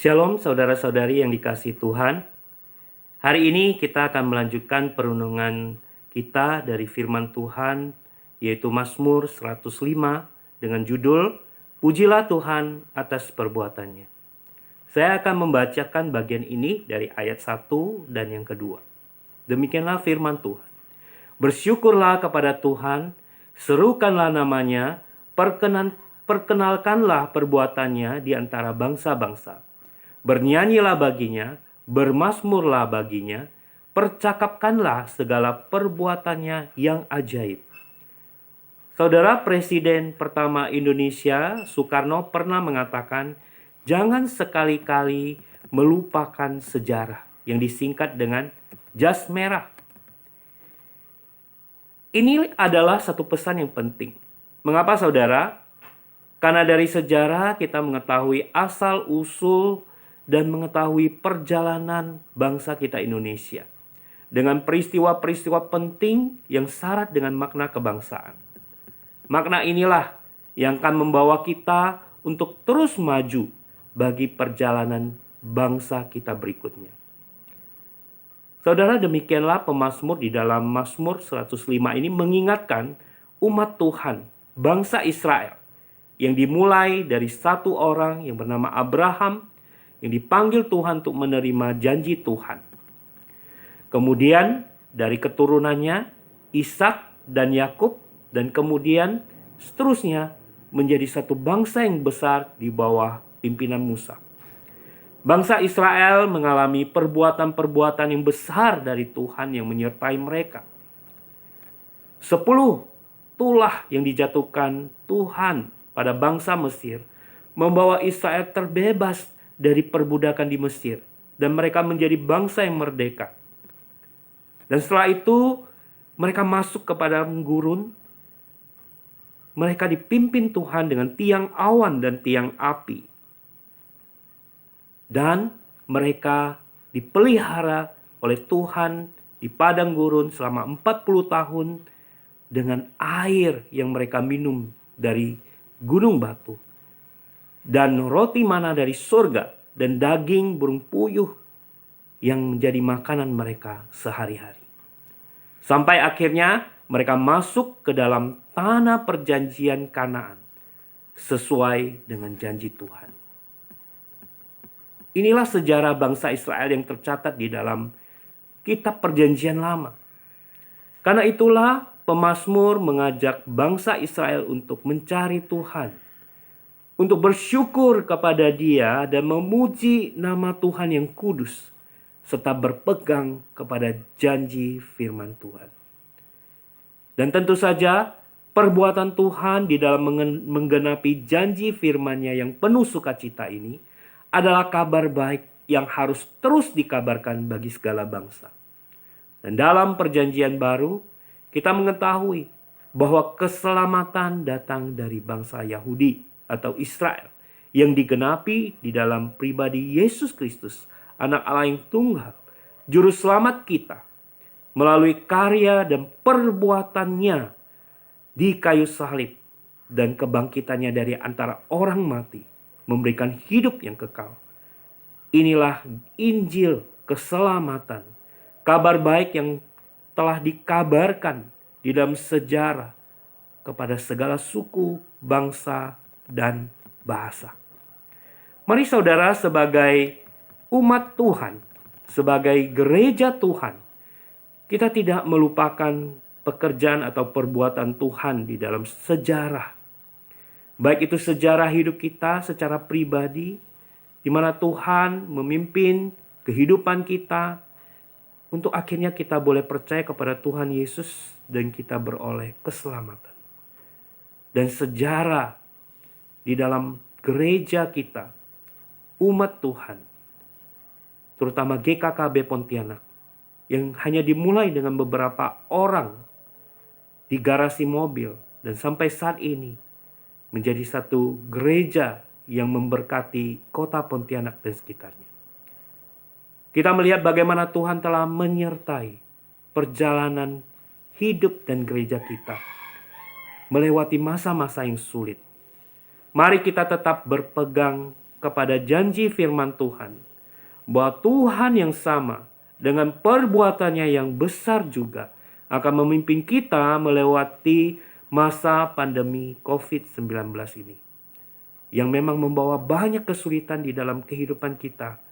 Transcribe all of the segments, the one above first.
Shalom saudara-saudari yang dikasihi Tuhan. Hari ini kita akan melanjutkan perenungan kita dari firman Tuhan, yaitu Mazmur 105 dengan judul Pujilah Tuhan atas perbuatannya. Saya akan membacakan bagian ini dari ayat 1 dan yang kedua. Demikianlah firman Tuhan. Bersyukurlah kepada Tuhan, serukanlah namanya, perkenalkanlah perbuatannya di antara bangsa-bangsa. Bernyanyilah baginya, bermazmurlah baginya, percakapkanlah segala perbuatannya yang ajaib. Saudara Presiden pertama Indonesia, Soekarno, pernah mengatakan, jangan sekali-kali melupakan sejarah yang disingkat dengan jas merah. Ini adalah satu pesan yang penting. Mengapa saudara? Karena dari sejarah kita mengetahui asal-usul dan mengetahui perjalanan bangsa kita Indonesia dengan peristiwa-peristiwa penting yang syarat dengan makna kebangsaan. Makna inilah yang akan membawa kita untuk terus maju bagi perjalanan bangsa kita berikutnya. Saudara, demikianlah pemazmur di dalam Mazmur 105 ini mengingatkan umat Tuhan, bangsa Israel, yang dimulai dari satu orang yang bernama Abraham, yang dipanggil Tuhan untuk menerima janji Tuhan. Kemudian dari keturunannya Ishak dan Yakub, dan kemudian seterusnya menjadi satu bangsa yang besar di bawah pimpinan Musa. Bangsa Israel mengalami perbuatan-perbuatan yang besar dari Tuhan yang menyertai mereka. 10 tulah yang dijatuhkan Tuhan pada bangsa Mesir membawa Israel terbebas dari perbudakan di Mesir, dan mereka menjadi bangsa yang merdeka. Dan setelah itu mereka masuk kepada gurun. Mereka dipimpin Tuhan dengan tiang awan dan tiang api, dan mereka dipelihara oleh Tuhan di padang gurun selama 40 tahun dengan air yang mereka minum dari gunung batu, dan roti mana dari surga, dan daging burung puyuh yang menjadi makanan mereka sehari-hari. Sampai akhirnya mereka masuk ke dalam tanah perjanjian Kanaan sesuai dengan janji Tuhan. Inilah sejarah bangsa Israel yang tercatat di dalam kitab perjanjian lama. Karena itulah pemazmur mengajak bangsa Israel untuk mencari Tuhan, untuk bersyukur kepada Dia dan memuji nama Tuhan yang kudus, serta berpegang kepada janji firman Tuhan. Dan tentu saja perbuatan Tuhan di dalam menggenapi janji firman-Nya yang penuh sukacita ini adalah kabar baik yang harus terus dikabarkan bagi segala bangsa. Dan dalam perjanjian baru kita mengetahui bahwa keselamatan datang dari bangsa Yahudi atau Israel yang digenapi di dalam pribadi Yesus Kristus, Anak Allah yang tunggal, Juru Selamat kita, melalui karya dan perbuatannya di kayu salib dan kebangkitannya dari antara orang mati, memberikan hidup yang kekal. Inilah Injil keselamatan, kabar baik yang telah dikabarkan di dalam sejarah kepada segala suku, bangsa, dan bahasa. Mari saudara, sebagai umat Tuhan, sebagai gereja Tuhan, kita tidak melupakan pekerjaan atau perbuatan Tuhan di dalam sejarah. Baik itu sejarah hidup kita secara pribadi, di mana Tuhan memimpin kehidupan kita, untuk akhirnya kita boleh percaya kepada Tuhan Yesus dan kita beroleh keselamatan. Dan sejarah di dalam gereja kita, umat Tuhan, terutama GKKB Pontianak, yang hanya dimulai dengan beberapa orang di garasi mobil, dan sampai saat ini menjadi satu gereja yang memberkati kota Pontianak dan sekitarnya. Kita melihat bagaimana Tuhan telah menyertai perjalanan hidup dan gereja kita melewati masa-masa yang sulit. Mari kita tetap berpegang kepada janji firman Tuhan, bahwa Tuhan yang sama dengan perbuatannya yang besar juga akan memimpin kita melewati masa pandemi COVID-19 ini, yang memang membawa banyak kesulitan di dalam kehidupan kita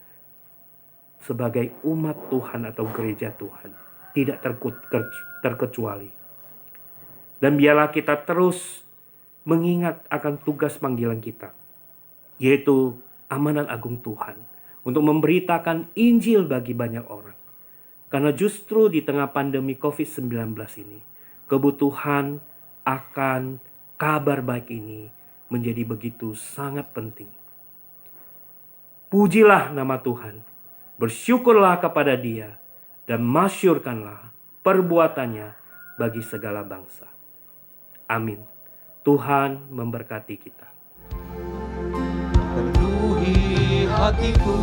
sebagai umat Tuhan atau gereja Tuhan, tidak terkecuali. Dan biarlah kita terus mengingat akan tugas panggilan kita, yaitu amanat agung Tuhan untuk memberitakan Injil bagi banyak orang. Karena justru di tengah pandemi COVID-19 ini, kebutuhan akan kabar baik ini menjadi begitu sangat penting. Pujilah nama Tuhan, bersyukurlah kepada Dia, dan masyurkanlah perbuatannya bagi segala bangsa. Amin. Tuhan memberkati kita. Penuhi hatiku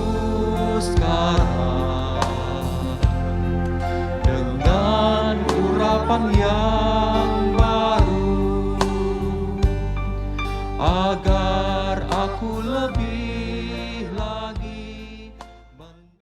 sekarang dengan urapan yang baru, agar aku lebih